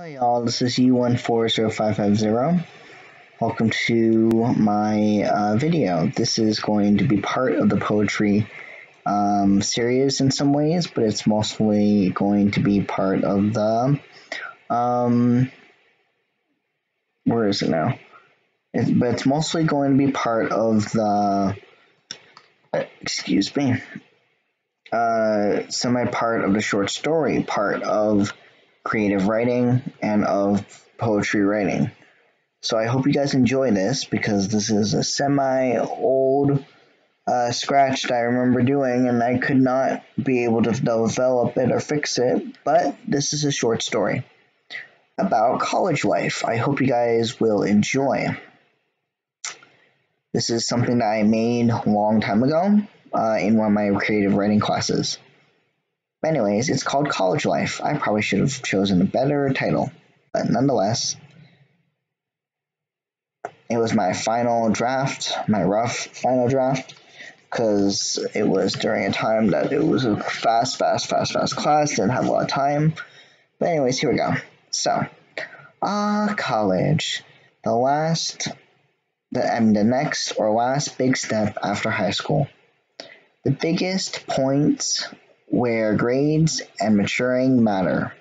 Hi y'all, this is U140550. Welcome to my video. This is going to be part of the poetry series in some ways, but it's mostly going to be part of the, where is it now? But it's mostly going to be part of the, excuse me, semi-part of the short story, part of creative writing and of poetry writing. So I hope you guys enjoy this because this is a semi-old scratch that I remember doing and I could not be able to develop it or fix it, but this is a short story about college life. I hope you guys will enjoy. This is something that I made a long time ago in one of my creative writing classes. Anyways, it's called College Life. I probably should have chosen a better title, but nonetheless, it was my final draft, my rough final draft, because it was during a time that it was a fast class, didn't have a lot of time. But anyways, here we go. So, college, the next or last big step after high school. The biggest points where grades and maturing matter.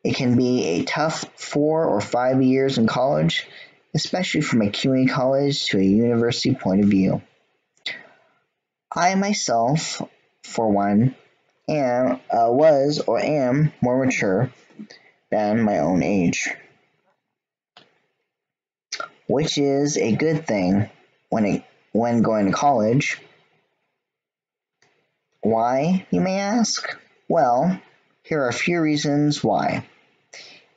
It can be a tough 4 or 5 years in college, especially from a community college to a university point of view. I myself, for one, was or am more mature than my own age, which is a good thing when going to college. Why, you may ask? Well, here are a few reasons why.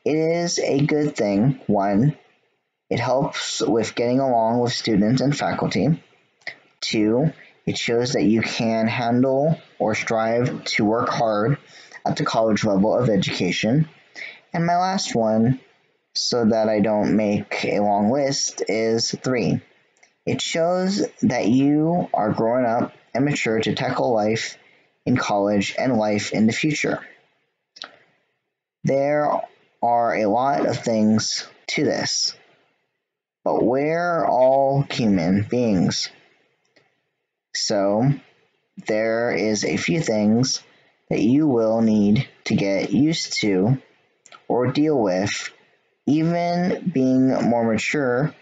It is a good thing. 1, it helps with getting along with students and faculty. 2, it shows that you can handle or strive to work hard at the college level of education. And my last one, so that I don't make a long list, is 3. It shows that you are growing up and mature to tackle life in college and life in the future. There are a lot of things to this, but we're all human beings. So there is a few things that you will need to get used to or deal with. Even being more mature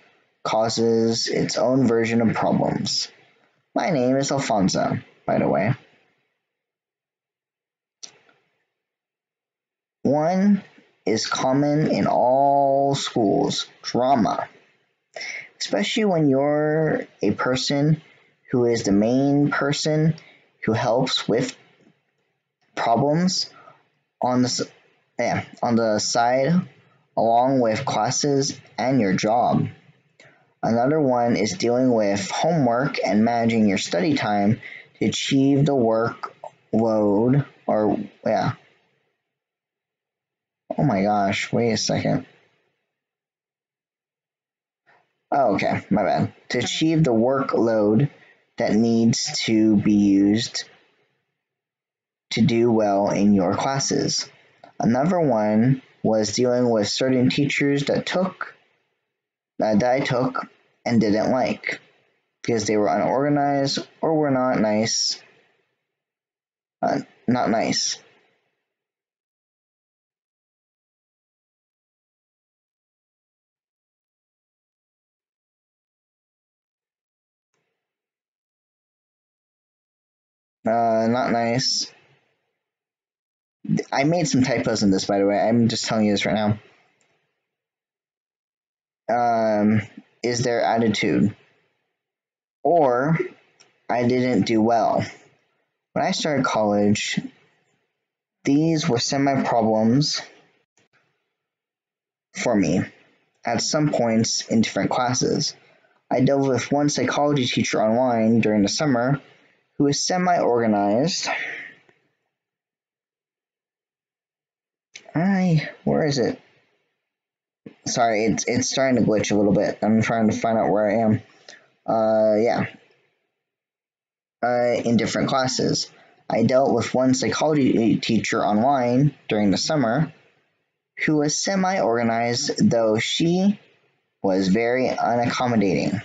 causes its own version of problems. My name is Alfonso, by the way. 1 is common in all schools: drama. Especially when you're a person who is the main person who helps with problems on the side, along with classes and your job. Another one is dealing with homework and managing your study time to achieve the workload, Oh my gosh, wait a second. Oh, okay, my bad. To achieve the workload that needs to be used to do well in your classes. Another one was dealing with certain teachers that I took and didn't like because they were unorganized or were not nice. Not nice. Not nice. I made some typos in this, by the way. I'm just telling you this right now. Is their attitude. Or I didn't do well. When I started college, these were semi-problems for me at some points in different classes. I dealt with one psychology teacher online during the summer who was semi-organized. Where is it? Sorry, it's starting to glitch a little bit. I'm trying to find out where I am. In different classes. I dealt with one psychology teacher online during the summer who was semi-organized, though she was very unaccommodating.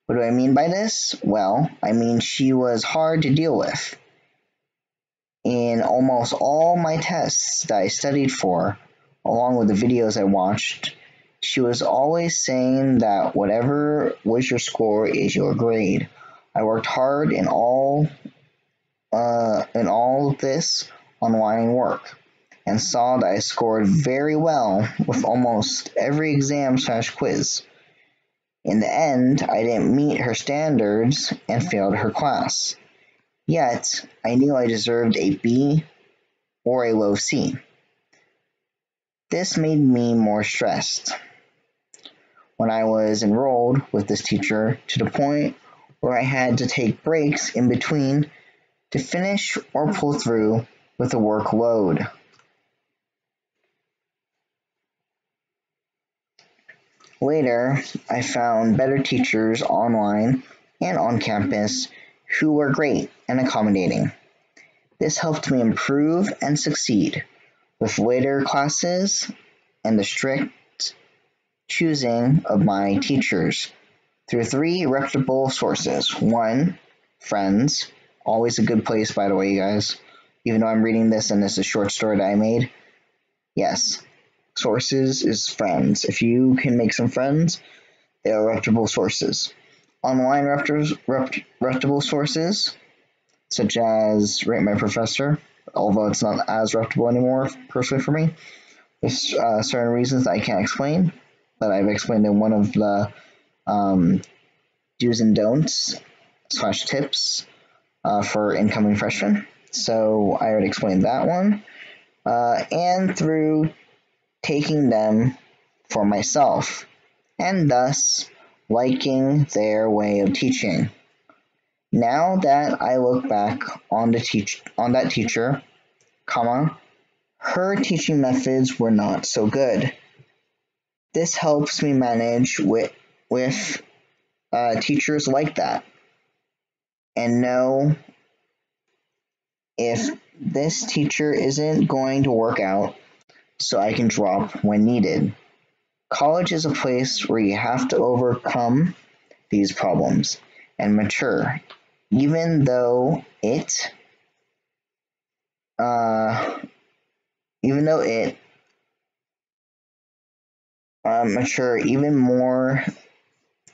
What do I mean by this? Well, I mean she was hard to deal with. In almost all my tests that I studied for, along with the videos I watched, she was always saying that whatever was your score is your grade. I worked hard in all this online work and saw that I scored very well with almost every exam/quiz. In the end, I didn't meet her standards and failed her class. Yet, I knew I deserved a B or a low C. This made me more stressed when I was enrolled with this teacher, to the point where I had to take breaks in between to finish or pull through with the workload. Later, I found better teachers online and on campus who were great and accommodating. This helped me improve and succeed with later classes and the strict choosing of my teachers through 3 reputable sources. 1, friends, always a good place, by the way, you guys. Even though I'm reading this and this is a short story that I made, yes, sources is friends. If you can make some friends, they are reputable sources. Online reputable sources, such as Rate My Professor, although it's not as reputable anymore, personally for me. There's certain reasons that I can't explain, but I've explained in one of the do's and don'ts / tips for incoming freshmen. So I already explained that one. And through taking them for myself, and thus liking their way of teaching. Now that I look back on that teacher, her teaching methods were not so good. This helps me manage with teachers like that and know if this teacher isn't going to work out, so I can drop when needed. College is a place where you have to overcome these problems and mature, even though it mature even more.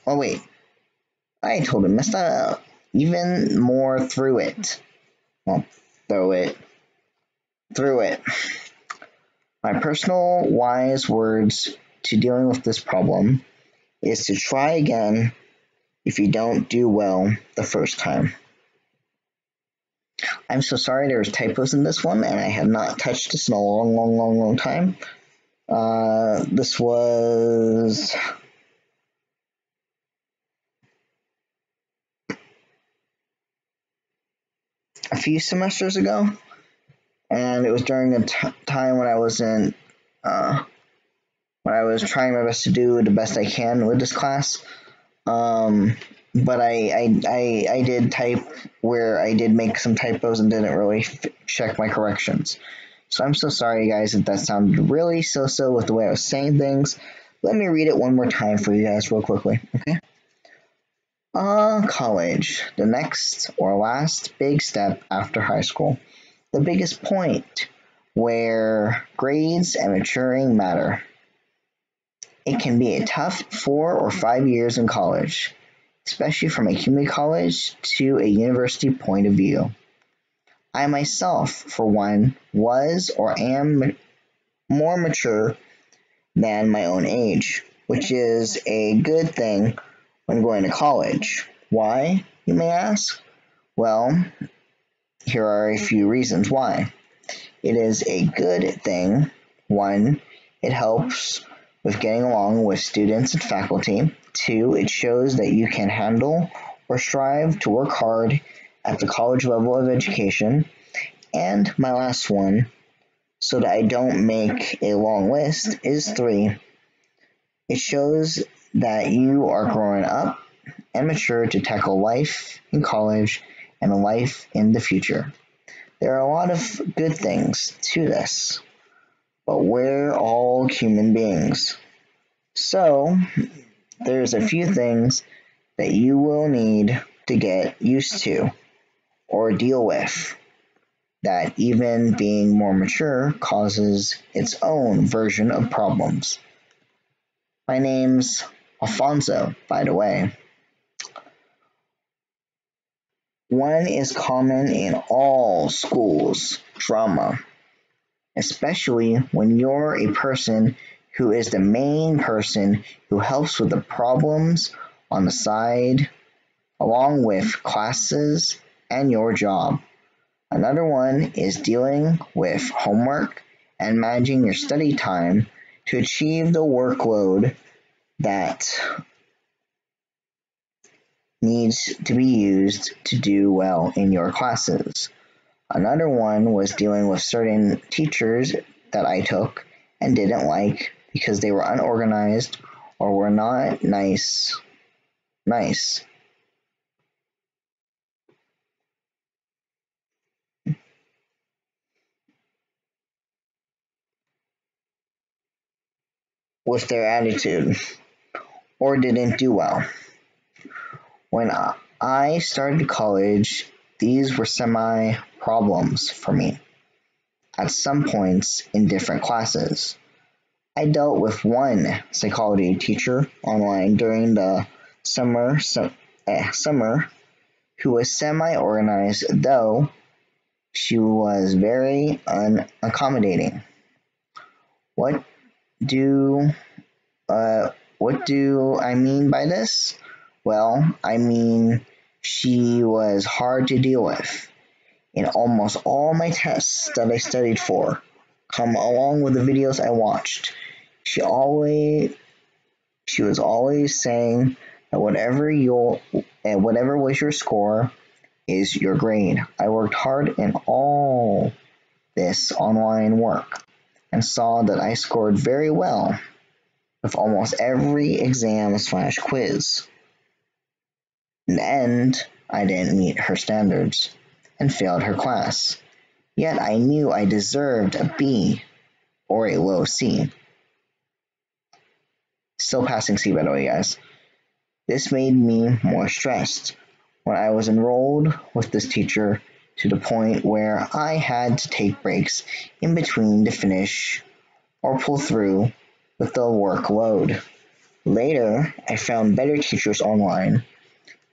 Oh wait, I totally messed that up. Even more through it. Well, through it. My personal wise words to dealing with this problem is to try again if you don't do well the first time. I'm so sorry there was typos in this one, and I have not touched this in a long time. This was a few semesters ago, and it was during a time when I was trying my best to do the best I can with this class. But I did type where I did make some typos and didn't really check my corrections. So I'm so sorry, guys, if that sounded really so with the way I was saying things. Let me read it one more time for you guys real quickly, okay? College, the next or last big step after high school. The biggest point where grades and maturing matter. It can be a tough 4 or 5 years in college, especially from a community college to a university point of view. I myself, for one, was or am more mature than my own age, which is a good thing when going to college. Why, you may ask? Well, here are a few reasons why. It is a good thing. 1, it helps with getting along with students and faculty. 2, it shows that you can handle or strive to work hard at the college level of education. And my last one, so that I don't make a long list, is 3. It shows that you are growing up and mature to tackle life in college and life in the future. There are a lot of good things to this. but we're all human beings. So, there's a few things that you will need to get used to or deal with that even being more mature causes its own version of problems. My name's Alfonso, by the way. One is common in all schools: drama, especially when you're a person who is the main person who helps with the problems on the side, along with classes and your job. Another one is dealing with homework and managing your study time to achieve the workload that needs to be used to do well in your classes. Another one was dealing with certain teachers that I took and didn't like because they were unorganized or were not nice. With their attitude or didn't do well. When I started college, these were semi problems for me at some points in different classes. I dealt with one psychology teacher online during the summer who was semi-organized, though she was very unaccommodating. What do what do I mean by this? Well, I mean she was hard to deal with. In almost all my tests that I studied for, come along with the videos I watched, she was always saying that whatever was your score is your grade. I worked hard in all this online work and saw that I scored very well with almost every exam/quiz. In the end, I didn't meet her standards and failed her class. Yet I knew I deserved a B or a low C. Still passing C, by the way, guys. This made me more stressed when I was enrolled with this teacher to the point where I had to take breaks in between to finish or pull through with the workload. Later, I found better teachers online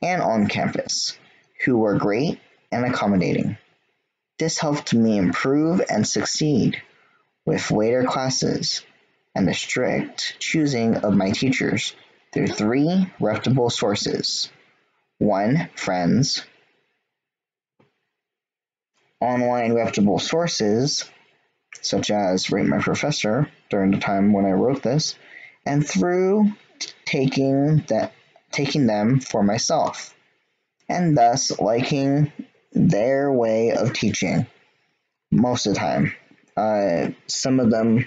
and on campus who were great and accommodating. This helped me improve and succeed with later classes and the strict choosing of my teachers through 3 reputable sources. 1. Friends. Online reputable sources, such as Rate My Professor during the time when I wrote this, and through taking them for myself, and thus liking their way of teaching most of the time. Some of them,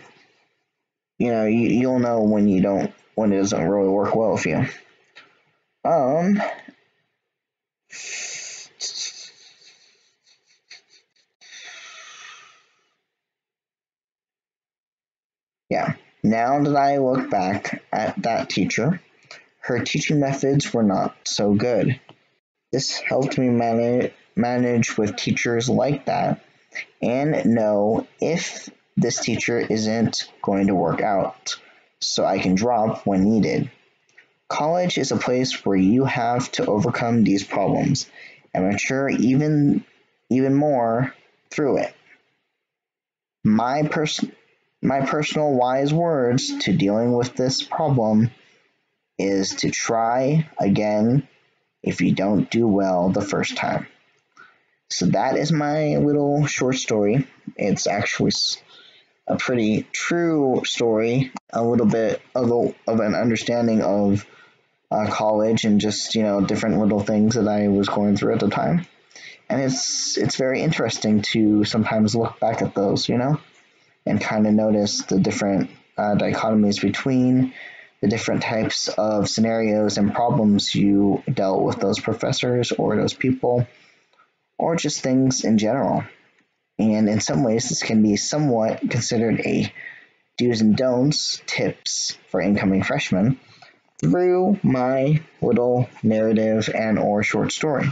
you'll know when it doesn't really work well with you. Yeah. Now that I look back at that teacher, her teaching methods were not so good. This helped me manage with teachers like that and know if this teacher isn't going to work out, so I can drop when needed. College is a place where you have to overcome these problems and mature even more through it. My personal wise words to dealing with this problem is to try again if you don't do well the first time. So that is my little short story. It's actually a pretty true story, a little bit of an understanding of college and just different little things that I was going through at the time. And it's very interesting to sometimes look back at those, and kind of notice the different dichotomies between the different types of scenarios and problems you dealt with those professors or those people, or just things in general. And in some ways, this can be somewhat considered a do's and don'ts tips for incoming freshmen through my little narrative and or short story.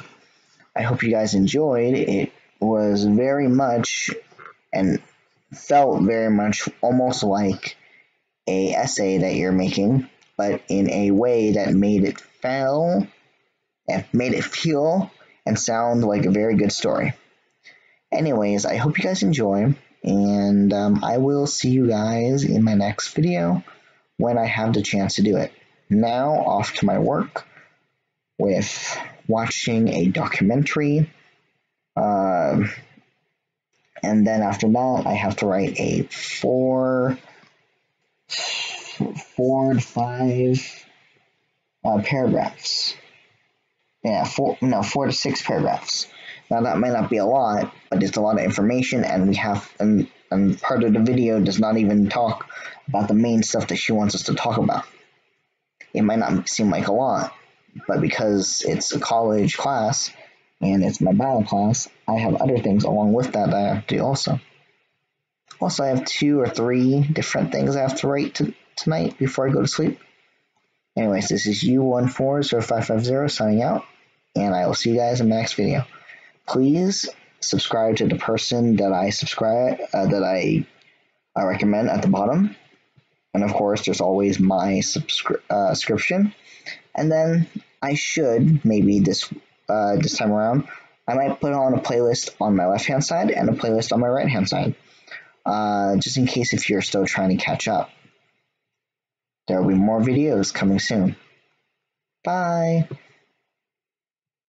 I hope you guys enjoyed. It was very much and felt very much almost like a essay that you're making, but in a way that made it feel and sound like a very good story. Anyways, I hope you guys enjoy, and I will see you guys in my next video when I have the chance to do it. Now, off to my work with watching a documentary, and then after that, I have to write a four to five paragraphs. Yeah, 4 to 6 paragraphs. Now that might not be a lot, but it's a lot of information, and and part of the video does not even talk about the main stuff that she wants us to talk about. It might not seem like a lot, but because it's a college class and it's my bio class, I have other things along with that I have to do also. Also, I have 2 or 3 different things I have to write tonight before I go to sleep. Anyways, this is U140550 signing out, and I will see you guys in the next video. Please subscribe to the person that I recommend at the bottom, and of course, there's always my subscription. And then I should maybe this time around, I might put on a playlist on my left hand side and a playlist on my right hand side, just in case if you're still trying to catch up. There will be more videos coming soon. Bye.